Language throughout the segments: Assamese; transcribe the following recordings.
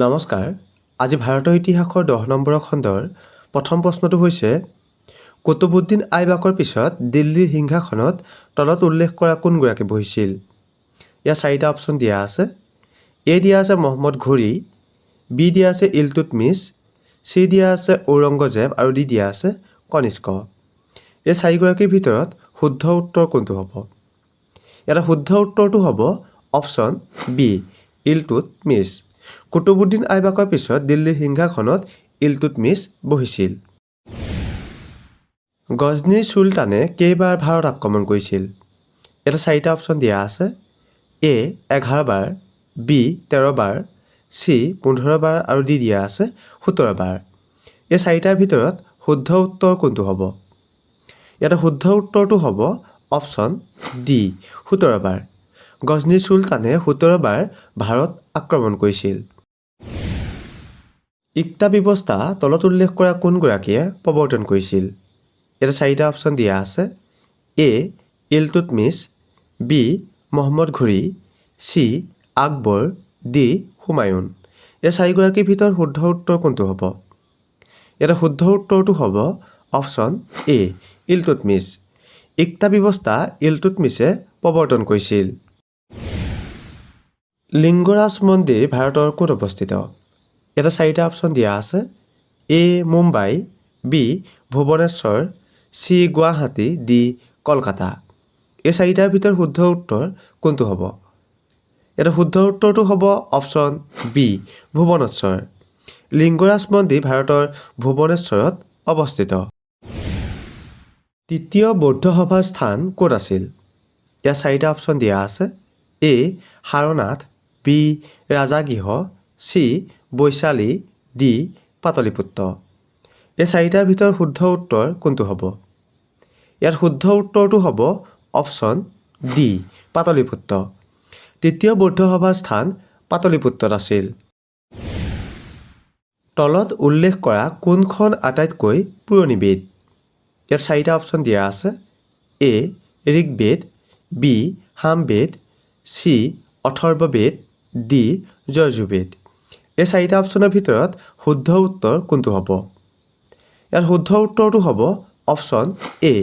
নমস্কাৰ। আজি ভাৰতৰ ইতিহাসৰ 10 নম্বৰ খণ্ডৰ প্ৰথম প্ৰশ্নটো হৈছে কুতুবুদ্দিন আইবাকৰ পিছত দিল্লীৰ সিংহাসনত তলত উল্লেখ কৰা কোনগৰাকী বহিছিল? ইয়াৰ 4টা অপশ্যন দিয়া আছে। এ দিয়া আছে মহম্মদ ঘুৰি, বি দিয়া আছে ইলতুৎমিছ, চি দিয়া আছে ঔৰংগজেব আৰু ডি দিয়া আছে কনিষ্ক। এই 4গৰাকীৰ ভিতৰত শুদ্ধ উত্তৰ কোনটো হ'ব? ইয়াৰ শুদ্ধ উত্তৰটো হ'ব অপশ্যন বি ইলতুৎমিছ। কুতুবুদ্দিন আইবাকৰ পিছত দিল্লীৰ সিংহাসনত ইলতুৎমিছ বহিছিল। গজনীৰ চুলতানে কেইবাৰ ভাৰত আক্ৰমণ কৰিছিল? এটা 4টা অপশ্যন দিয়া আছে। এ 11 বাৰ, বি 13 বাৰ, চি 15 বাৰ আৰু ডি দিয়া আছে 17 বাৰ। এই 4টাৰ ভিতৰত শুদ্ধ উত্তৰ কোনটো হ'ব? ইয়াত শুদ্ধ উত্তৰটো হ'ব অপশ্যন ডি 17 বাৰ। গজনীৰ চুলতানে 17 বাৰ ভাৰত আক্ৰমণ কৰিছিল। ইক্তা ব্যৱস্থা তলত উল্লেখ কৰা কোনগৰাকীয়ে প্ৰৱৰ্তন কৰিছিল? ইয়াত 4টা অপশ্যন দিয়া আছে। এ ইলতুৎমিছ, বি মহম্মদ ঘুৰি, চি আকবৰ, ডি হুমায়ুন। এই 4গৰাকীৰ ভিতৰত শুদ্ধ উত্তৰ কোনটো হ'ব? ইয়াত শুদ্ধ উত্তৰটো হ'ব অপশ্যন এ ইলতুৎমিছ। ইক্তা ব্যৱস্থা ইলতুৎমিছে প্ৰৱৰ্তন কৰিছিল। লিংগৰাজ মন্দিৰ ভাৰতৰ ক'ত অৱস্থিত? ইয়াত 4টা অপশ্যন দিয়া আছে। A Mumbai, B Bhubaneswar, C Guwahati, D Kolkata. এই 4টাৰ ভিতৰত শুদ্ধ উত্তৰ কোনটো হ'ব? ইয়াত শুদ্ধ উত্তৰটো হ'ব অপশ্যন বি ভুৱনেশ্বৰ। লিংগৰাজ মন্দিৰ ভাৰতৰ ভুৱনেশ্বৰত অৱস্থিত। তৃতীয় বৌদ্ধ সভাৰ স্থান ক'ত আছিল? ইয়াত 4টা অপশ্যন দিয়া আছে। A Sarnath, B Rajagriha, C Vaishali, D Pataliputra. এই 4টাৰ ভিতৰত শুদ্ধ উত্তৰ কোনটো হ'ব? ইয়াত শুদ্ধ উত্তৰটো হ'ব অপশ্যন ডি পাটলিপুত্ৰ। তৃতীয় বৌদ্ধ সভাৰ স্থান পাটলিপুত্ৰত আছিল। তলত উল্লেখ কৰা কোনখন আটাইতকৈ পুৰণি বেদ? ইয়াত 4টা অপশ্যন দিয়া আছে। A Rigveda, B Samaveda, C Atharvaveda, D Yajurveda. এই 4টা অপশ্যনৰ ভিতৰত শুদ্ধ উত্তৰ কোনটো হ'ব? ইয়াত শুদ্ধ উত্তৰটো হ'ব অপশ্যন এ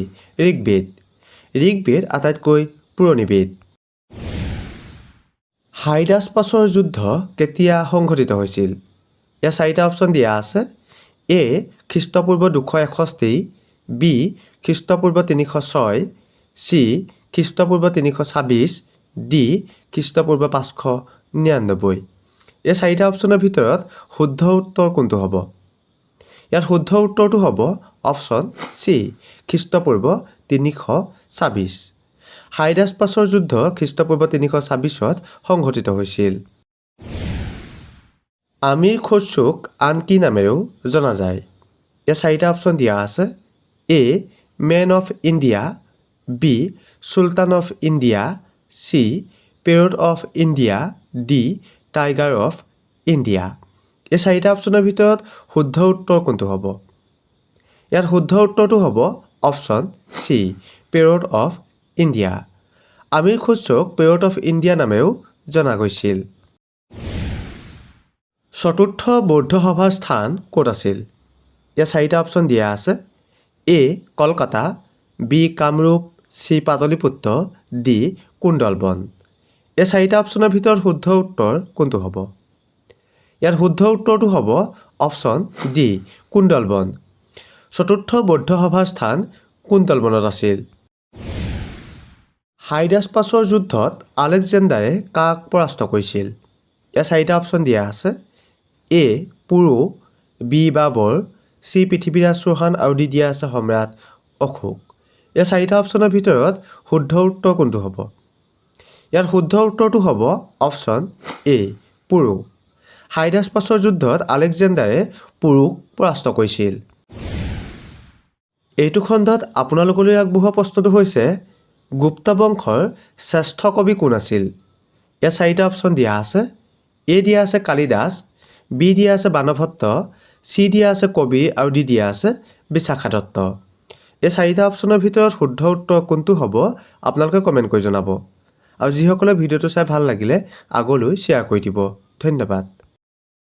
ঋগ্বেদ। ঋগ্বেদ আটাইতকৈ পুৰণি বেদ। হাইৰাজপাছৰ যুদ্ধ কেতিয়া সংঘটিত হৈছিল? ইয়াত 4টা অপশ্যন দিয়া আছে। এ খ্ৰীষ্টপূৰ্ব 261, বি খ্ৰীষ্টপূৰ্ব 306, চি খ্ৰীষ্টপূৰ্ব 326, ডি খ্ৰীষ্টপূৰ্ব 599। এই 4টা অপশ্যনৰ ভিতৰত শুদ্ধ উত্তৰ কোনটো হ'ব? ইয়াত শুদ্ধ উত্তৰটো হ'ব অপশ্যন চি খ্ৰীষ্টপূৰ্ব 326। হাইৰাজপাছৰ যুদ্ধ খ্ৰীষ্টপূৰ্ব 326ত সংঘটিত হৈছিল। আমিৰ খসৰুক আন কি নামেৰেও জনা যায়? ইয়াত 4টা অপশ্যন দিয়া আছে। A men of India, B sultan of India, C parrot of India, D tiger of India. এই 4টা অপশ্যনৰ ভিতৰত শুদ্ধ উত্তৰ কোনটো হ'ব? ইয়াত শুদ্ধ উত্তৰটো হ'ব option C parrot of India. Amir খসৰুক পেৰড অফ ইণ্ডিয়া নামেৰেও জনা গৈছিল। চতুৰ্থ বৌদ্ধ সভাৰ স্থান ক'ত আছিল? ইয়াত 4টা অপশ্যন দিয়া আছে। A Kolkata, B Kamrup, C Pataliputra, D Kundalvan. এই 4টা অপশ্যনৰ ভিতৰত শুদ্ধ উত্তৰ কোনটো হ'ব? ইয়াত শুদ্ধ উত্তৰটো হ'ব অপশ্যন ডি কুণ্ডলবন। চতুৰ্থ বৌদ্ধ সভাৰ স্থান কুণ্ডলবনত আছিল। হাইৰাজপাছৰ যুদ্ধত আলেকজেণ্ডাৰে কাক পৰাস্ত কৰিছিল? ইয়াত 4টা অপশ্যন দিয়া আছে। এ পুৰু, বি বাবৰ, চি পৃথ্বীৰাজ চৌহান আৰু ডি দিয়া আছে সম্ৰাট অশোক। এই 4টা অপশ্যনৰ ভিতৰত শুদ্ধ উত্তৰ কোনটো হ'ব? ইয়াত শুদ্ধ উত্তৰটো হ'ব অপশ্যন এ পুৰু। হাইৰাজপাছৰ যুদ্ধত আলেকজেণ্ডাৰে পুৰুক পৰাস্ত কৰিছিল। এইটো খণ্ডত আপোনালোকলৈ আগবঢ়োৱা প্ৰশ্নটো হৈছে গুপ্ত বংশৰ শ্ৰেষ্ঠ কবি কোন আছিল? ইয়াত 4টা অপশ্যন দিয়া আছে। এ দিয়া আছে কালিদাস, বি দিয়া আছে বাণভট্ট, চি দিয়া আছে কবিৰ আৰু ডি দিয়া আছে বিশাখাদত্ত। এই 4টা অপশ্যনৰ ভিতৰত শুদ্ধ উত্তৰ কোনটো হ'ব আপোনালোকে কমেণ্ট কৰি জনাব। আৰু যিসকলে ভিডিঅ'টো চাই ভাল লাগিলে আগলৈ শ্বেয়াৰ কৰি দিব। ধন্যবাদ।